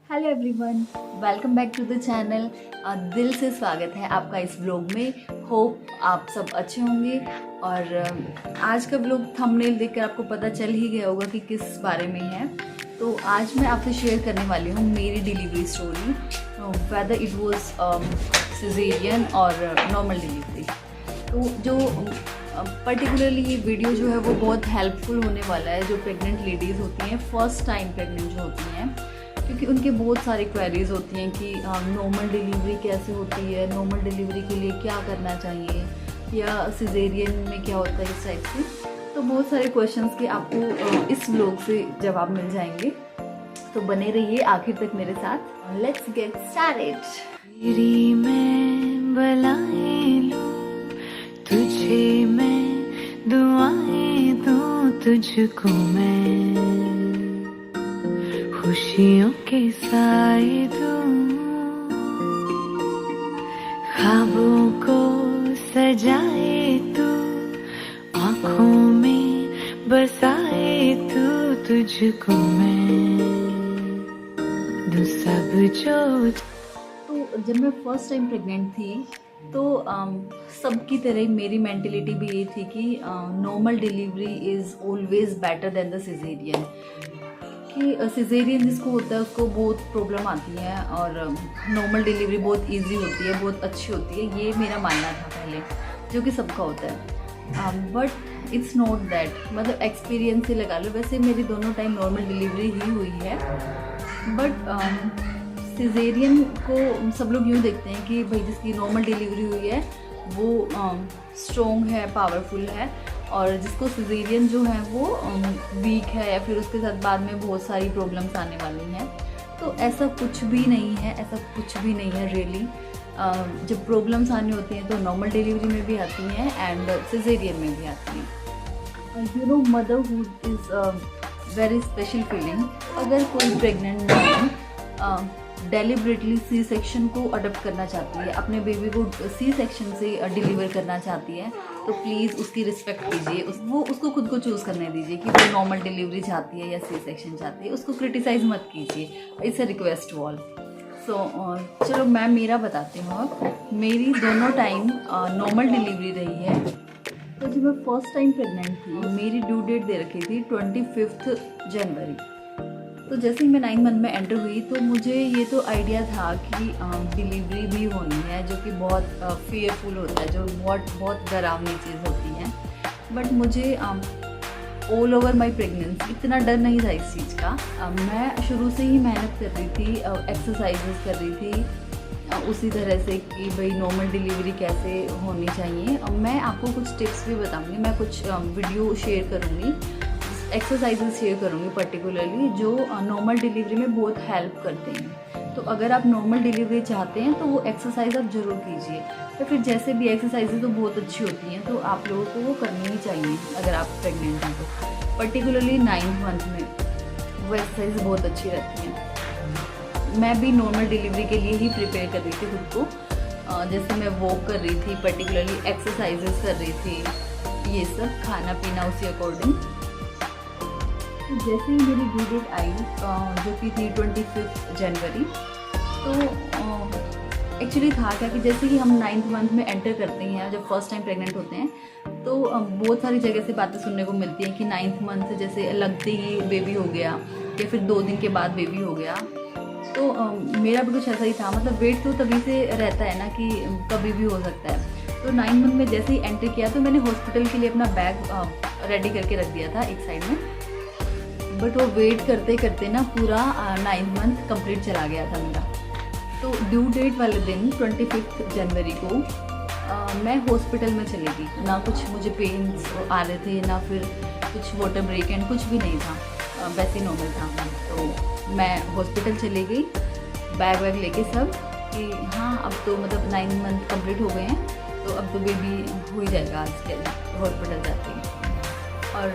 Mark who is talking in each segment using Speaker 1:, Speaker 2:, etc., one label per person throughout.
Speaker 1: Hello everyone, welcome back to the channel. दिल से स्वागत है आपका इस व्लॉग में। होप आप सब अच्छे होंगे। और आज का व्लॉग थंबनेल देखकर आपको पता चल ही गया होगा कि किस बारे में है। तो आज मैं आपसे शेयर करने वाली हूँ मेरी delivery story, whether it was caesarean और नॉर्मल डिलीवरी। तो जो पर्टिकुलरली ये वीडियो जो है वो बहुत हेल्पफुल होने वाला है जो प्रेग्नेंट लेडीज़ होती हैं, फर्स्ट टाइम प्रेग्नेंट जो होती हैं, क्योंकि उनके बहुत सारी क्वेरीज होती हैं कि नॉर्मल डिलीवरी कैसे होती है, नॉर्मल डिलीवरी के लिए क्या करना चाहिए, या सिजेरियन में क्या होता है, इस टाइप से। तो बहुत सारे क्वेश्चंस के आपको इस व्लॉग से जवाब मिल जाएंगे। तो बने रहिए आखिर तक मेरे साथ। Let's get started.
Speaker 2: तेरी मैं बलाएं लूं, तुझे मैं दुआएं दूं, तुझको मैं खुशियों के साए दूं, ख्वाबों को सजाए तू, आँखों में बसाए तू, तुझको मैं दूं सब जो।
Speaker 1: तो जब मैं फर्स्ट टाइम प्रेग्नेंट थी तो सबकी तरह मेरी मेंटेलिटी भी ये थी कि normal delivery is always better than the caesarean. कि सिजेरियन जिसको होता है उसको बहुत प्रॉब्लम आती है और नॉर्मल डिलीवरी बहुत इजी होती है, बहुत अच्छी होती है, ये मेरा मानना था पहले, जो कि सबका होता है। बट इट्स नॉट दैट, मतलब एक्सपीरियंस से लगा लो। वैसे मेरी दोनों टाइम नॉर्मल डिलीवरी ही हुई है, बट सिजेरियन को सब लोग यूँ देखते हैं कि भाई जिसकी नॉर्मल डिलीवरी हुई है वो स्ट्रॉन्ग है, पावरफुल है, और जिसको सिजेरियन जो है वो वीक है, या फिर उसके साथ बाद में बहुत सारी प्रॉब्लम्स आने वाली हैं। तो ऐसा कुछ भी नहीं है, ऐसा कुछ भी नहीं है रियली। जब प्रॉब्लम्स आनी होती हैं तो नॉर्मल डिलीवरी में भी आती हैं एंड सिजेरियन में भी आती हैं। You know, motherhood is very special feeling. अगर कोई pregnant woman deliberately C section को अडॉप्ट करना चाहती है, अपने बेबी को सी सेक्शन से डिलीवर करना चाहती है, तो प्लीज़ उसकी रिस्पेक्ट कीजिए। वो उसको खुद को चूज़ करने दीजिए कि वो नॉर्मल डिलीवरी चाहती है या सी सेक्शन चाहती है। उसको क्रिटिसाइज़ मत कीजिए, इट्स अ रिक्वेस्ट वॉल। सो चलो मैं मेरा बताती हूँ। अब मेरी दोनों टाइम नॉर्मल डिलीवरी रही है। तो जब मैं फर्स्ट टाइम प्रेग्नेंट थी, मेरी ड्यू डेट दे रखी थी 25 जनवरी। तो जैसे ही मैं 9 मंथ में एंटर हुई तो मुझे ये तो आइडिया था कि डिलीवरी भी होनी है, जो कि बहुत फेयरफुल होता है, जो बहुत डरावनी चीज़ होती है। बट मुझे ऑल ओवर माई प्रेगनेंसी इतना डर नहीं था इस चीज़ का। मैं शुरू से ही मेहनत कर रही थी, एक्सरसाइजेस कर रही थी उसी तरह से कि भाई नॉर्मल डिलीवरी कैसे होनी चाहिए। मैं आपको कुछ टिप्स भी बताऊँगी, मैं कुछ वीडियो शेयर करूँगी, एक्सरसाइजेस शेयर करूँगी पर्टिकुलरली, जो नॉर्मल डिलीवरी में बहुत हेल्प करते हैं। तो अगर आप नॉर्मल डिलीवरी चाहते हैं तो वो एक्सरसाइज आप ज़रूर कीजिए, या फिर जैसे भी एक्सरसाइजेज तो बहुत अच्छी होती हैं, तो आप लोगों को वो करनी ही चाहिए अगर आप प्रेग्नेंट हैं तो। पर्टिकुलरली 9th मंथ में वो एक्सरसाइज बहुत अच्छी रहती हैं। मैं भी नॉर्मल डिलीवरी के लिए ही प्रिपेयर कर रही थी खुद को। जैसे मैं वॉक कर रही थी, पर्टिकुलरली एक्सरसाइजेस कर रही थी, ये सब खाना पीना उसी अकॉर्डिंग। जैसे ही मेरी ड्यू डेट आई जो कि थी 25 जनवरी, तो एक्चुअली था क्या कि जैसे ही हम 9th मंथ में एंटर करते हैं, जब फर्स्ट टाइम प्रेग्नेंट होते हैं, तो बहुत सारी जगह से बातें सुनने को मिलती हैं कि 9th मंथ जैसे लगते ही बेबी हो गया, या फिर 2 दिन के बाद बेबी हो गया। तो मेरा भी कुछ ऐसा ही था, मतलब वेट तो तभी से रहता है ना कि कभी भी हो सकता है। तो 9 मंथ में जैसे ही एंटर किया तो मैंने हॉस्पिटल के लिए अपना बैग रेडी करके रख दिया था एक साइड में। बट वो वेट करते करते ना पूरा 9th मंथ कंप्लीट चला गया था मेरा। तो ड्यू डेट वाले दिन 25 जनवरी को मैं हॉस्पिटल में चली गई। ना कुछ मुझे पेन्स आ रहे थे, ना फिर कुछ वाटर ब्रेक एंड कुछ भी नहीं था, वैसे ही नॉर्मल था। तो मैं हॉस्पिटल चली गई बैग वैग लेके सब, कि हाँ अब तो मतलब 9 मंथ कंप्लीट हो गए हैं, तो अब तो बेबी हो ही जाएगा आज हॉस्पिटल जाके। और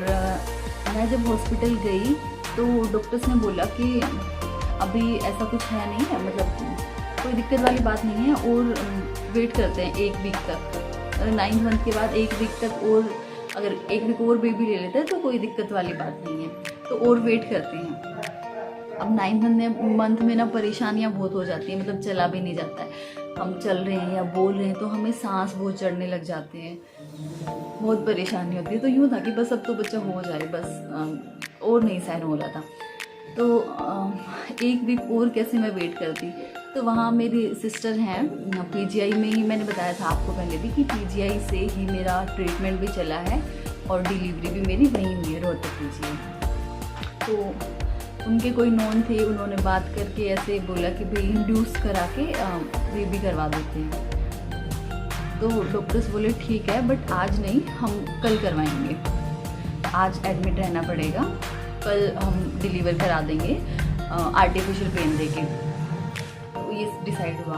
Speaker 1: मैं जब हॉस्पिटल गई तो डॉक्टर्स ने बोला कि अभी ऐसा कुछ है नहीं है, मतलब कोई दिक्कत वाली बात नहीं है, और वेट करते हैं 1 वीक तक। 9th मंथ के बाद 1 वीक तक, और अगर 1 वीक और बेबी ले लेते हैं तो कोई दिक्कत वाली बात नहीं है, तो और वेट करते हैं। अब 9th मंथ में ना परेशानियाँ बहुत हो जाती हैं, मतलब चला भी नहीं जाता है। हम चल रहे हैं या बोल रहे हैं तो हमें सांस बहुत चढ़ने लग जाते हैं, बहुत परेशानी होती है। तो यूँ था कि बस अब तो बच्चा हो जाए बस, और नहीं सहन हो रहा था। तो 1 वीक और कैसे मैं वेट करती। तो वहाँ मेरी सिस्टर हैं पीजीआई में ही, मैंने बताया था आपको पहले भी कि पीजीआई से ही मेरा ट्रीटमेंट भी चला है और डिलीवरी भी मेरी वहीं हुई है, रोहतक पीजीआई। तो उनके कोई नॉन थे, उन्होंने बात करके ऐसे बोला कि भाई इंड्यूस करा के बेबी करवा देते हैं। तो डॉक्टर्स बोले ठीक है, बट आज नहीं, हम कल करवाएंगे, आज एडमिट रहना पड़ेगा, कल हम डिलीवर करा देंगे आर्टिफिशियल पेन देके। तो ये डिसाइड हुआ।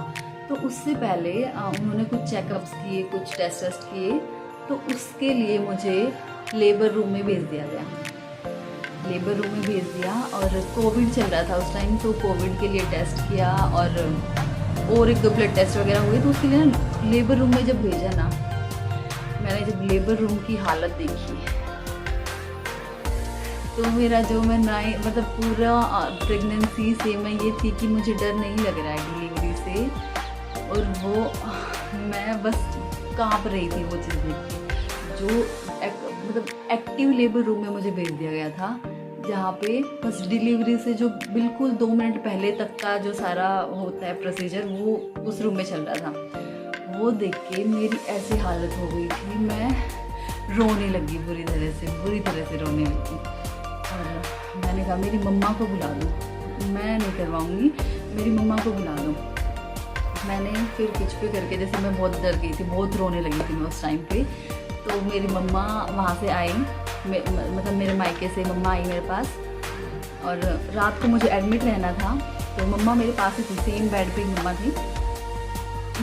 Speaker 1: तो उससे पहले उन्होंने कुछ चेकअप्स किए, कुछ टेस्ट किए, तो उसके लिए मुझे लेबर रूम में भेज दिया गया। लेबर रूम में भेज दिया और कोविड चल रहा था उस टाइम, तो कोविड के लिए टेस्ट किया और 1-2 ब्लड टेस्ट वगैरह हुए। तो उसके लिए ना लेबर रूम में जब भेजा ना, मैंने जब लेबर रूम की हालत देखी तो मेरा जो मैं मतलब पूरा प्रेगनेंसी से मैं ये थी कि मुझे डर नहीं लग रहा है डिलीवरी से, और वो मैं बस काँप रही थी वो चीज़ देख के। जो मतलब एक्टिव लेबर रूम में मुझे भेज दिया गया था, जहाँ पे बस डिलीवरी से जो बिल्कुल 2 मिनट पहले तक का जो सारा होता है प्रोसीजर, वो उस रूम में चल रहा था। वो देख के मेरी ऐसी हालत हो गई थी, मैं रोने लगी, बुरी तरह से रोने लगी। और मैंने कहा मेरी मम्मा को बुला दो, मैं नहीं करवाऊँगी, मेरी मम्मा को बुला दो। मैंने फिर कुछ भी करके, जैसे मैं बहुत डर गई थी, बहुत रोने लगी थी मैं उस टाइम पे। तो मेरी मम्मा वहाँ से आई, मतलब मेरे मायके से मम्मा आई मेरे पास, और रात को मुझे एडमिट रहना था। तो मम्मा मेरे पास ही थी, सेम बेड पे मम्मा थी।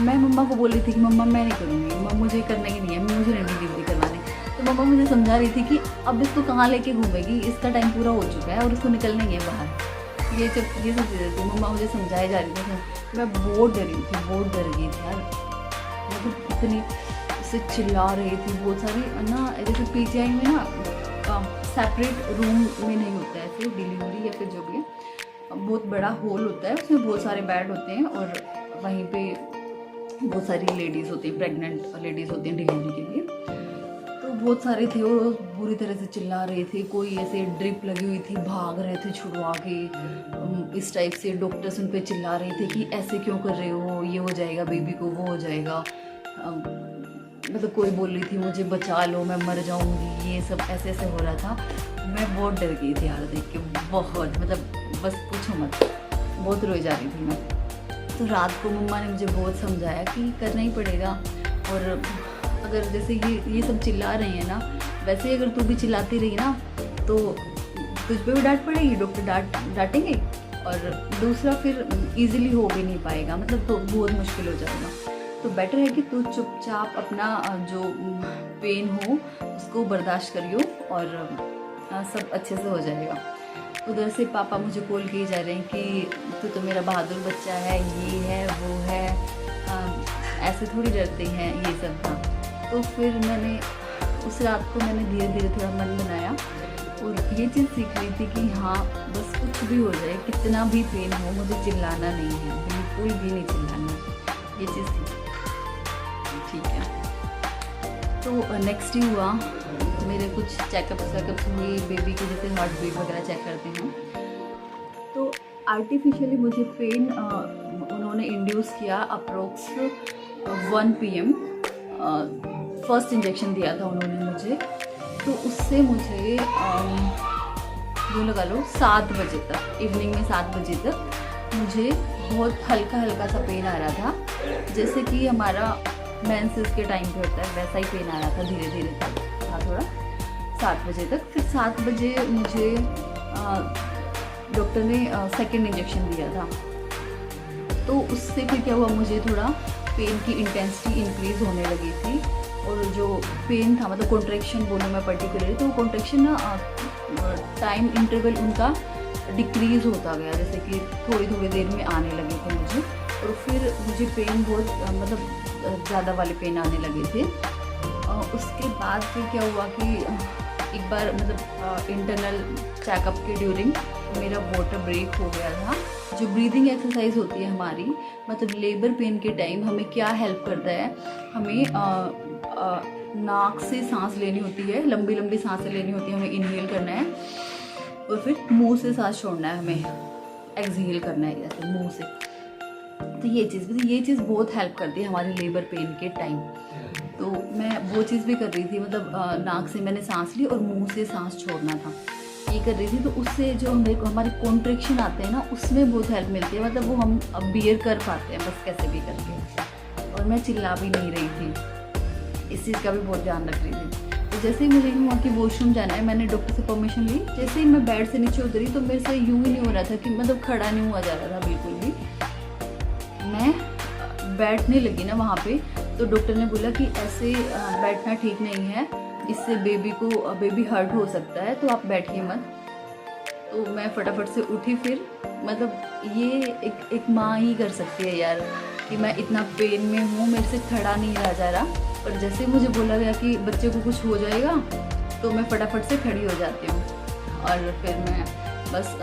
Speaker 1: मैं मम्मा को बोल रही थी कि मम्मा मैं नहीं करूँगी, मम्मा मुझे करना ही नहीं है, मुझे नहीं डिलीवरी करवानी। तो मम्मा मुझे समझा रही थी कि अब इसको कहाँ लेके घूमेगी, इसका टाइम पूरा हो चुका है और उसको निकलना ही है बाहर। ये सब चीज़ें थी, मम्मा मुझे समझाई जा रही थी। मैं बहुत डरी थी, बहुत डर गई थी यार, मतलब इतनी से चिल्ला रही थी बहुत सारी ना। जैसे पीजीआई में ना सेपरेट रूम में नहीं होता है ऐसे डिलीवरी या फिर जो भी है, बहुत बड़ा हॉल होता है, उसमें बहुत सारे बेड होते हैं और वहीं पे बहुत सारी लेडीज़ होती हैं, प्रेग्नेंट लेडीज़ होती हैं डिलीवरी के लिए। तो बहुत सारे थे और बुरी तरह से चिल्ला रहे थे, कोई ऐसे ड्रिप लगी हुई थी, भाग रहे थे छुड़वा के, इस टाइप से डॉक्टर्स उन पर चिल्ला रहे थे कि ऐसे क्यों कर रहे हो, ये हो जाएगा बेबी को, वो हो जाएगा। मतलब कोई बोल रही थी मुझे बचा लो, मैं मर जाऊंगी, ये सब ऐसे ऐसे हो रहा था। मैं बहुत डर गई थी यार देख के, बहुत, मतलब बस पूछो मत, बहुत रोई जा रही थी मैं। तो रात को मम्मा ने मुझे बहुत समझाया कि करना ही पड़ेगा, और अगर जैसे ये सब चिल्ला रहे हैं ना, वैसे अगर तू भी चिल्लाती रही ना तो तुझ पे भी डांट पड़ेगी, डॉक्टर डांटेंगे, और दूसरा फिर इजीली हो भी नहीं पाएगा, मतलब तो बहुत मुश्किल हो जाएगा। तो बेटर है कि तू चुपचाप अपना जो पेन हो उसको बर्दाश्त करियो और सब अच्छे से हो जाएगा। उधर से पापा मुझे कॉल किए जा रहे हैं कि तू तो मेरा बहादुर बच्चा है, ये है वो है, ऐसे थोड़ी डरते हैं ये सब था। तो फिर मैंने उस रात को मैंने धीरे धीरे थोड़ा मन बनाया और ये चीज़ सीख रही थी कि हाँ बस कुछ भी हो जाए, कितना भी पेन हो, मुझे चिल्लाना नहीं है, बिल्कुल भी नहीं चिल्लाना, ये चीज़ थी। ठीक है, तो नेक्स्ट ही हुआ मेरे कुछ चेकअप्स हुए बेबी के, जैसे हार्ट बीट वगैरह चेक करते हैं। तो आर्टिफिशियली मुझे पेन उन्होंने इंड्यूस किया अप्रोक्स 1 PM, फर्स्ट इंजेक्शन दिया था उन्होंने मुझे। तो उससे मुझे जो लगा लो 7 बजे तक, इवनिंग में 7 बजे तक मुझे बहुत हल्का हल्का सा पेन आ रहा था, जैसे कि हमारा मेंसेस के टाइम पे होता है वैसा ही पेन आ रहा था, धीरे धीरे तक था थोड़ा 7 बजे तक। फिर 7 बजे मुझे डॉक्टर ने सेकेंड इंजेक्शन दिया था। तो उससे फिर क्या हुआ, मुझे थोड़ा पेन की इंटेंसिटी इंक्रीज़ होने लगी थी, और जो पेन था, मतलब कॉन्ट्रैक्शन बोलूँ मैं पर्टिकुलरली, तो कॉन्ट्रैक्शन ना टाइम इंटरवल उनका डिक्रीज़ होता गया, जैसे कि थोड़ी थोड़ी देर में आने लगे थे मुझे, और फिर मुझे पेन बहुत मतलब ज़्यादा वाले पेन आने लगे थे। उसके बाद फिर क्या हुआ कि एक बार मतलब इंटरनल चेकअप के ड्यूरिंग मेरा वाटर ब्रेक हो गया था। जो ब्रीदिंग एक्सरसाइज होती है हमारी, मतलब लेबर पेन के टाइम हमें क्या हेल्प करता है, हमें नाक से सांस लेनी होती है, लंबी लंबी सांसें लेनी होती है, हमें इनहेल करना है और फिर मुंह से सांस छोड़ना है, हमें एक्सहेल करना है जैसे मुंह से। तो ये चीज़ बहुत हेल्प करती है हमारी लेबर पेन के टाइम। तो मैं वो चीज़ भी कर रही थी, मतलब नाक से मैंने सांस ली और मुंह से सांस छोड़ना था, ये कर रही थी। तो उससे जो हमारे कॉन्ट्रैक्शन आते हैं ना, उसमें बहुत हेल्प मिलती है, मतलब वो हम अब बियर कर पाते हैं बस कैसे भी करके। और मैं चिल्ला भी नहीं रही थी, इस चीज़ का भी बहुत ध्यान रख रही थी। तो जैसे ही मुझे वहाँ की वॉशरूम जाना है, मैंने डॉक्टर से परमिशन ली। जैसे ही मैं बेड से नीचे उतरी तो मेरे से यूँ ही नहीं हो रहा था कि मतलब खड़ा नहीं हुआ जा रहा था बिल्कुल भी। मैं बैठने लगी ना वहाँ पे, तो डॉक्टर ने बोला कि ऐसे बैठना ठीक नहीं है, इससे बेबी हर्ट हो सकता है, तो आप बैठिए मत। तो मैं फटाफट से उठी। फिर मतलब ये एक माँ ही कर सकती है यार, कि मैं इतना पेन में हूँ, मेरे से खड़ा नहीं रहा जा रहा, पर जैसे मुझे बोला गया कि बच्चे को कुछ हो जाएगा तो मैं फटाफट से खड़ी हो जाती हूँ। और फिर मैं बस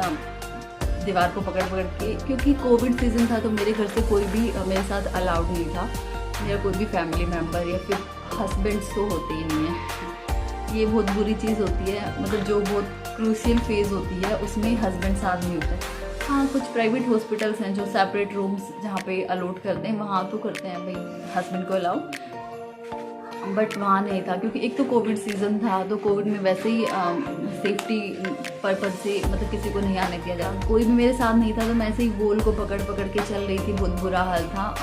Speaker 1: दीवार को पकड़ के, क्योंकि कोविड सीज़न था तो मेरे घर से कोई भी मेरे साथ अलाउड नहीं था, मेरा कोई भी फैमिली मेम्बर या फिर हस्बैंड्स तो होते ही नहीं है। ये बहुत बुरी चीज़ होती है, मतलब जो बहुत क्रूशियल फेज़ होती है उसमें हस्बैंड साथ नहीं होता है। हाँ, कुछ प्राइवेट हॉस्पिटल्स हैं जो सेपरेट रूम्स जहाँ पे अलॉट करते हैं, वहाँ तो करते हैं भाई हस्बैंड को अलाउ, बट वहाँ नहीं था, क्योंकि एक तो कोविड सीज़न था, तो कोविड में वैसे ही सेफ्टी पर्पज़ से मतलब किसी को नहीं आने दिया जाता। कोई भी मेरे साथ नहीं था, तो मैं ऐसे ही गोल को पकड़ के चल रही थी। बहुत बुरा हाल था,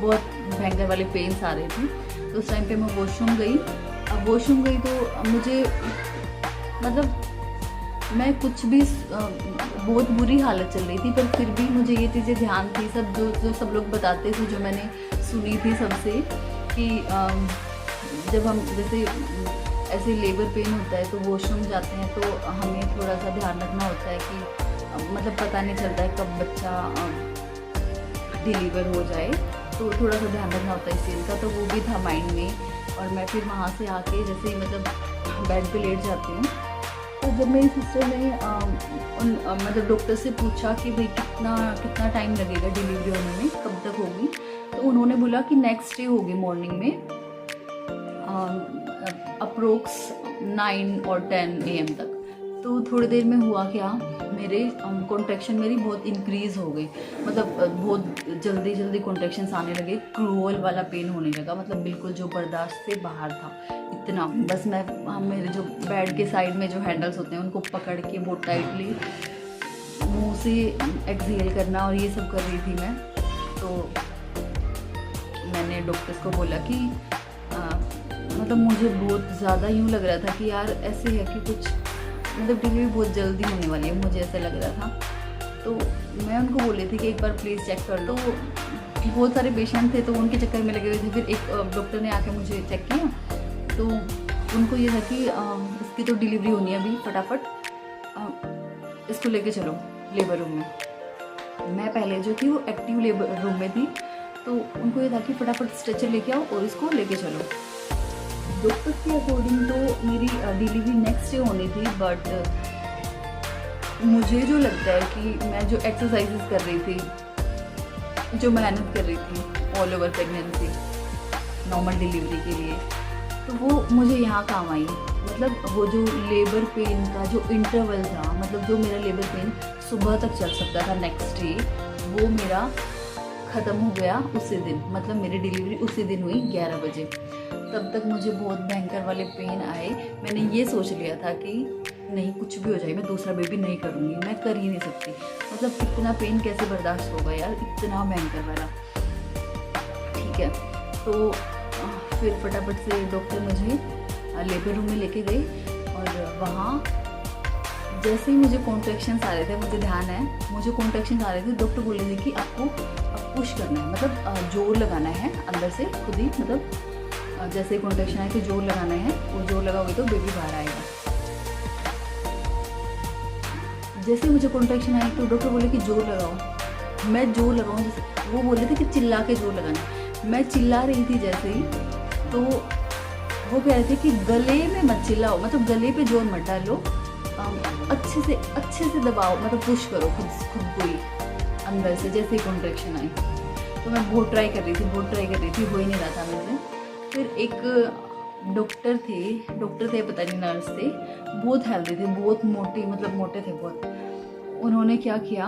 Speaker 1: बहुत भयंकर वाले पेन्स आ रहे थे। तो उस टाइम पे मैं वॉशरूम गई। अब वॉशरूम गई तो मुझे मतलब मैं कुछ भी बहुत बुरी हालत चल रही थी, पर फिर भी मुझे ये चीज़ें ध्यान थी, सब जो सब लोग बताते थे, जो मैंने सुनी थी सबसे, कि जब हम जैसे ऐसे लेबर पेन होता है तो वॉशरूम जाते हैं तो हमें थोड़ा सा ध्यान रखना होता है कि मतलब पता नहीं चलता है कब बच्चा डिलीवर हो जाए, तो थोड़ा सा ध्यान रखना होता है इस चीज़ का। तो वो भी था माइंड में। और मैं फिर वहाँ से आके जैसे ही मतलब बेड पे लेट जाती हूँ, तो जब मेरी सिस्टर ने मतलब डॉक्टर से पूछा कि भाई कितना टाइम लगेगा डिलीवरी होने में, कब तक होगी, तो उन्होंने बोला कि नेक्स्ट डे होगी मॉर्निंग में अप्रोक्स 9 और 10 AM तक। तो थोड़ी देर में हुआ क्या, मेरे कॉन्ट्रैक्शन मेरी बहुत इंक्रीज़ हो गई, मतलब बहुत जल्दी कॉन्ट्रैक्शंस आने लगे, क्रूअल वाला पेन होने लगा, मतलब बिल्कुल जो बर्दाश्त से बाहर था इतना। बस मैं मेरे जो बेड के साइड में जो हैंडल्स होते हैं उनको पकड़ के बहुत टाइटली मुंह से एक्सहेल करना और ये सब कर रही थी मैं। तो मैंने डॉक्टर्स को बोला कि मतलब मुझे बहुत ज़्यादा यूँ लग रहा था कि यार ऐसे है कि कुछ मतलब डिलीवरी बहुत जल्दी होने वाली है, मुझे ऐसा लग रहा था। तो मैं उनको बोल रही थी कि एक बार प्लीज़ चेक कर लो। बहुत सारे पेशेंट थे तो उनके चक्कर में लगे हुए थे। फिर एक डॉक्टर ने आके मुझे चेक किया, तो उनको ये था कि इसकी तो डिलीवरी होनी है अभी, फटाफट इसको लेके चलो लेबर रूम में। मैं पहले जो थी वो एक्टिव लेबर रूम में थी, तो उनको ये था कि फटाफट स्ट्रेचर लेके आओ और इसको लेके चलो। डॉक्टर के अकॉर्डिंग तो मेरी डिलीवरी नेक्स्ट डे होनी थी, बट मुझे जो लगता है कि मैं जो एक्सरसाइजेस कर रही थी, जो मेहनत कर रही थी all over pregnancy normal delivery के लिए, तो वो मुझे यहाँ काम आई। मतलब वो जो लेबर पेन का जो इंटरवल था, मतलब जो मेरा लेबर पेन सुबह तक चल सकता था नेक्स्ट डे, वो मेरा ख़त्म हो गया उसी दिन। मतलब मेरी डिलीवरी उसी दिन हुई 11 बजे। तब तक मुझे बहुत भयंकर वाले पेन आए। मैंने ये सोच लिया था कि नहीं, कुछ भी हो जाए मैं दूसरा बेबी नहीं करूँगी, मैं कर ही नहीं सकती। मतलब इतना पेन कैसे बर्दाश्त होगा यार, इतना भयंकर वाला। ठीक है, तो फिर फटाफट से डॉक्टर मुझे लेबर रूम में लेके गए, और वहाँ जैसे ही मुझे कॉन्ट्रैक्शंस आ रहे थे, मुझे ध्यान है मुझे कॉन्ट्रैक्शंस आ रहे थे, डॉक्टर बोल रहे थे कि आपको पुश करना है, मतलब जोर लगाना है अंदर से खुद ही, मतलब जैसे कॉन्ट्रैक्शन आए तो जोर लगाना है, वो जोर लगाओगे तो बेबी बाहर आएगा। जैसे मुझे कॉन्ट्रैक्शन आई तो डॉक्टर बोले कि जोर लगाओ। मैं जोर लगाऊँ, जैसे वो बोल रहे थे कि चिल्ला के जोर लगाना। मैं चिल्ला रही थी जैसे ही, तो वो कह रहे थे कि गले में मत चिल्लाओ, मतलब गले पे जोर मत डालो, अच्छे से दबाओ, मतलब पुश करो खुद को ही अंदर से, जैसे ही कॉन्ट्रैक्शन आई। तो मैं बहुत ट्राई कर रही थी, हो ही नहीं रहा था मुझसे। फिर एक डॉक्टर थे पता नहीं, नर्स थे, बहुत हेल्दी थे, बहुत मोटे, मतलब मोटे थे बहुत। उन्होंने क्या किया,